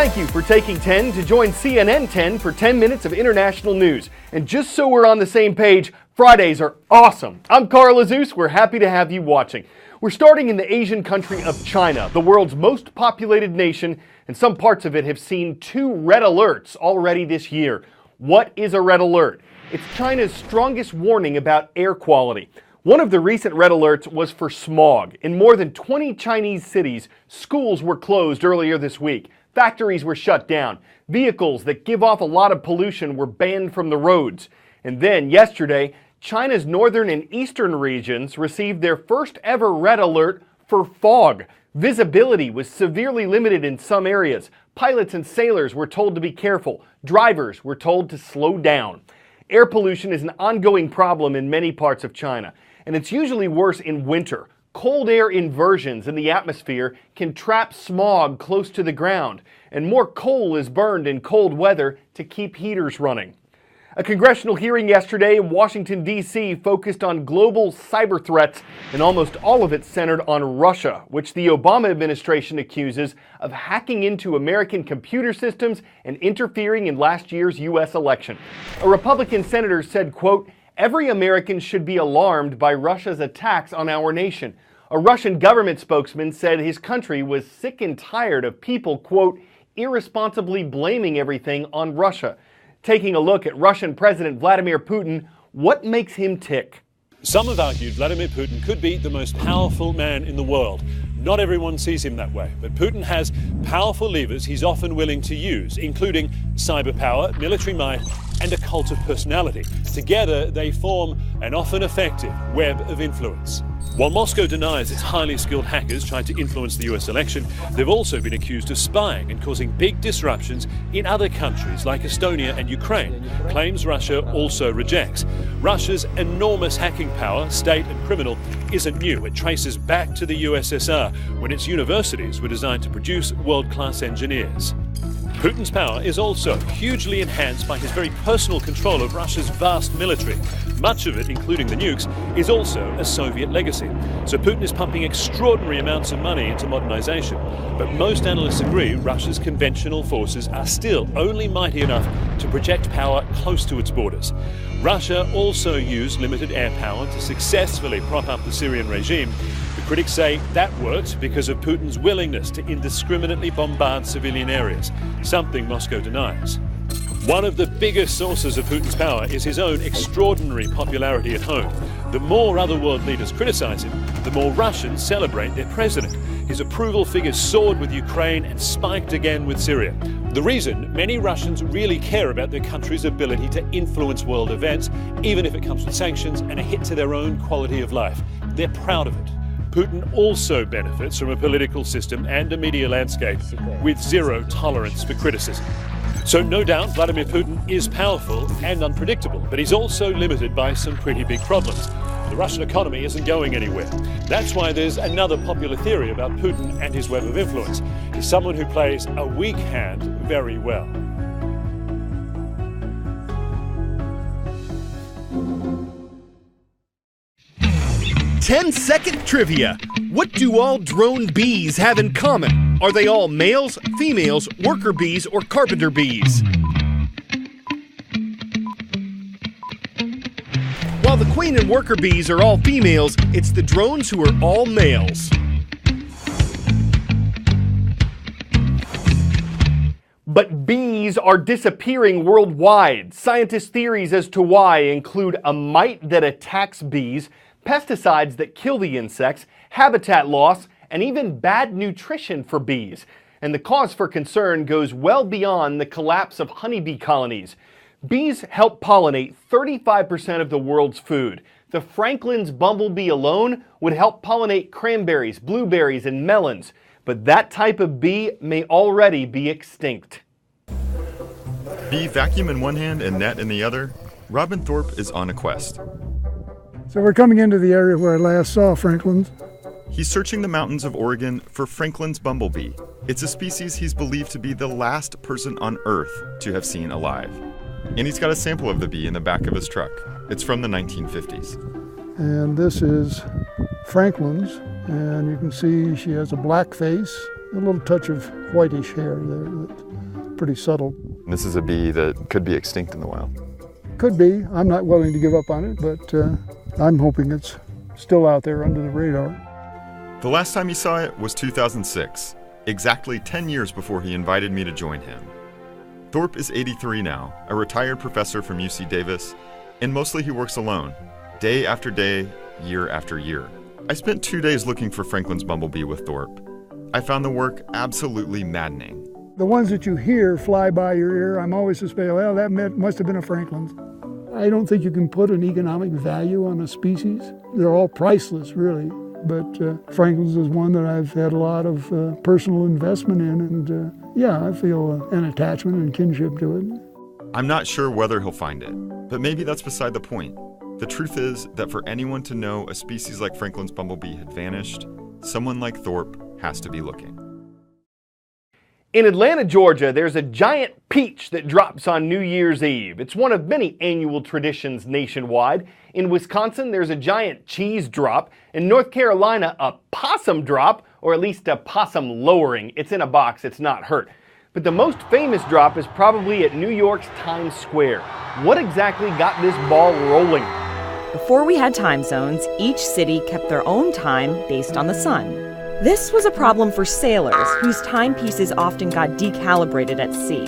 Thank you for taking 10 to join CNN 10 for 10 minutes of international news. And just so we're on the same page, Fridays are awesome. I'm Azuz. We're happy to have you watching. We're starting in the Asian country of China, the world's most populated nation, and some parts of it have seen 2 red alerts already this year. What is a red alert? It's China's strongest warning about air quality. One of the recent red alerts was for smog. In more than 20 Chinese cities, schools were closed earlier this week. Factories were shut down. Vehicles that give off a lot of pollution were banned from the roads. And then yesterday, China's northern and eastern regions received their first ever red alert for fog. Visibility was severely limited in some areas. Pilots and sailors were told to be careful. Drivers were told to slow down. Air pollution is an ongoing problem in many parts of China, and it's usually worse in winter. Cold air inversions in the atmosphere can trap smog close to the ground, and more coal is burned in cold weather to keep heaters running. A congressional hearing yesterday in Washington, D.C. focused on global cyber threats, and almost all of it centered on Russia, which the Obama administration accuses of hacking into American computer systems and interfering in last year's U.S. election. A Republican senator said, quote, "Every American should be alarmed by Russia's attacks on our nation." A Russian government spokesman said his country was sick and tired of people, quote, irresponsibly blaming everything on Russia. Taking a look at Russian President Vladimir Putin, what makes him tick? Some have argued Vladimir Putin could be the most powerful man in the world. Not everyone sees him that way, but Putin has powerful levers he's often willing to use, including cyber power, military might, and a cult of personality. Together, they form an often effective web of influence. While Moscow denies its highly skilled hackers tried to influence the US election, they've also been accused of spying and causing big disruptions in other countries like Estonia and Ukraine, claims Russia also rejects. Russia's enormous hacking power, state and criminal, isn't new. It traces back to the USSR, when its universities were designed to produce world-class engineers. Putin's power is also hugely enhanced by his very personal control of Russia's vast military. Much of it, including the nukes, is also a Soviet legacy. So Putin is pumping extraordinary amounts of money into modernization. But most analysts agree Russia's conventional forces are still only mighty enough to project power close to its borders. Russia also used limited air power to successfully prop up the Syrian regime. The critics say that worked because of Putin's willingness to indiscriminately bombard civilian areas, something Moscow denies. One of the biggest sources of Putin's power is his own extraordinary popularity at home. The more other world leaders criticize him, the more Russians celebrate their president. His approval figures soared with Ukraine and spiked again with Syria. The reason many Russians really care about their country's ability to influence world events, even if it comes with sanctions and a hit to their own quality of life. They're proud of it. Putin also benefits from a political system and a media landscape with zero tolerance for criticism. So no doubt Vladimir Putin is powerful and unpredictable, but he's also limited by some pretty big problems. The Russian economy isn't going anywhere. That's why there's another popular theory about Putin and his web of influence. He's someone who plays a weak hand very well. Ten-second trivia. What do all drone bees have in common? Are they all males, females, worker bees, or carpenter bees? While the queen and worker bees are all females, it's the drones who are all males. But bees are disappearing worldwide. Scientists' theories as to why include a mite that attacks bees, pesticides that kill the insects, habitat loss, and even bad nutrition for bees. And the cause for concern goes well beyond the collapse of honeybee colonies. Bees help pollinate 35% of the world's food. The Franklin's bumblebee alone would help pollinate cranberries, blueberries, and melons. But that type of bee may already be extinct. Bee vacuum in one hand and net in the other, Robin Thorpe is on a quest. So we're coming into the area where I last saw Franklin's. He's searching the mountains of Oregon for Franklin's bumblebee. It's a species he's believed to be the last person on Earth to have seen alive. And he's got a sample of the bee in the back of his truck. It's from the 1950s. And this is Franklin's, and you can see she has a black face, a little touch of whitish hair there that pretty subtle. This is a bee that could be extinct in the wild. Could be. I'm not willing to give up on it, but I'm hoping it's still out there under the radar. The last time he saw it was 2006, exactly 10 years before he invited me to join him. Thorpe is 83 now, a retired professor from UC Davis, and mostly he works alone, day after day, year after year. I spent 2 days looking for Franklin's bumblebee with Thorpe. I found the work absolutely maddening. The ones that you hear fly by your ear, I'm always suspecting, well, that must have been a Franklin's. I don't think you can put an economic value on a species. They're all priceless, really. But Franklin's is one that I've had a lot of personal investment in, and yeah, I feel an attachment and kinship to it. I'm not sure whether he'll find it, but maybe that's beside the point. The truth is that for anyone to know a species like Franklin's bumblebee had vanished, someone like Thorpe has to be looking. In Atlanta, Georgia, there's a giant peach that drops on New Year's Eve. It's one of many annual traditions nationwide. In Wisconsin, there's a giant cheese drop. In North Carolina, a possum drop, or at least a possum lowering. It's in a box, it's not hurt. But the most famous drop is probably at New York's Times Square. What exactly got this ball rolling? Before we had time zones, each city kept their own time based on the sun. This was a problem for sailors, whose timepieces often got decalibrated at sea.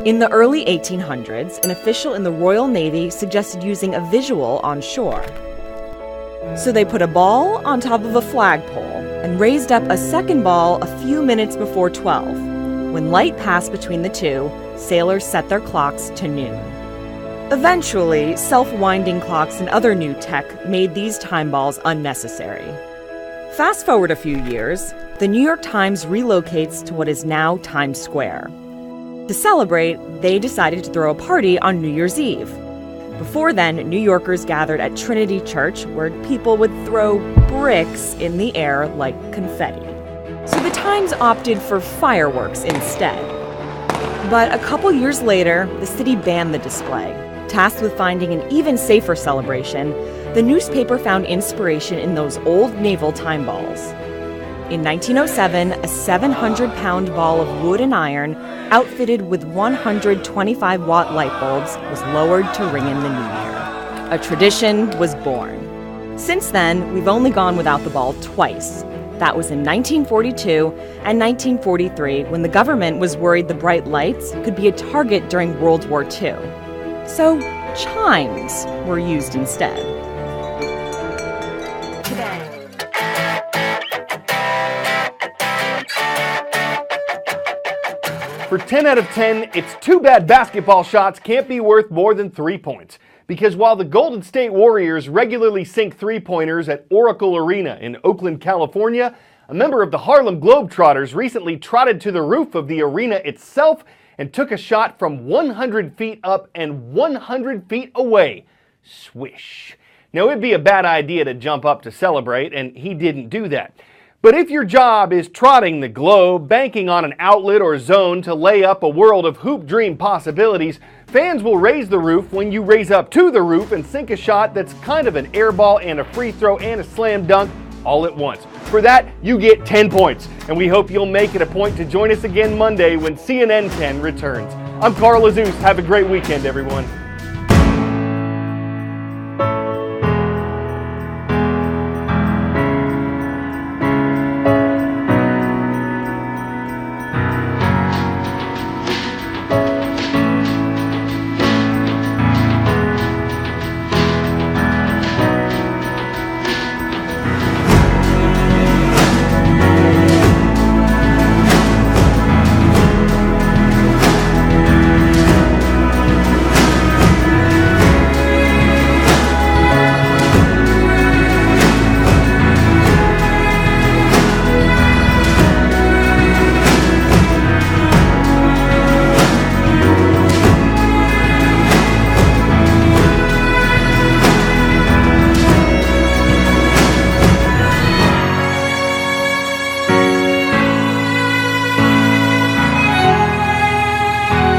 In the early 1800s, an official in the Royal Navy suggested using a visual on shore. So they put a ball on top of a flagpole and raised up a second ball a few minutes before 12. When light passed between the two, sailors set their clocks to noon. Eventually, self-winding clocks and other new tech made these time balls unnecessary. Fast forward a few years, the New York Times relocates to what is now Times Square. To celebrate, they decided to throw a party on New Year's Eve. Before then, New Yorkers gathered at Trinity Church, where people would throw bricks in the air like confetti. So the Times opted for fireworks instead. But a couple years later, the city banned the display. Tasked with finding an even safer celebration, the newspaper found inspiration in those old naval time balls. In 1907, a 700-pound ball of wood and iron, outfitted with 125-watt light bulbs, was lowered to ring in the new year. A tradition was born. Since then, we've only gone without the ball twice. That was in 1942 and 1943, when the government was worried the bright lights could be a target during World War II. So chimes were used instead. For 10 out of 10, it's too bad basketball shots can't be worth more than 3 points. Because while the Golden State Warriors regularly sink three-pointers at Oracle Arena in Oakland, California, a member of the Harlem Globetrotters recently trotted to the roof of the arena itself and took a shot from 100 feet up and 100 feet away. Swish. Now, it'd be a bad idea to jump up to celebrate, and he didn't do that. But if your job is trotting the globe, banking on an outlet or zone to lay up a world of hoop dream possibilities, fans will raise the roof when you raise up to the roof and sink a shot that's kind of an air ball and a free throw and a slam dunk all at once. For that, you get 10 points. And we hope you'll make it a point to join us again Monday when CNN 10 returns. I'm Carl Azuz. Have a great weekend, everyone.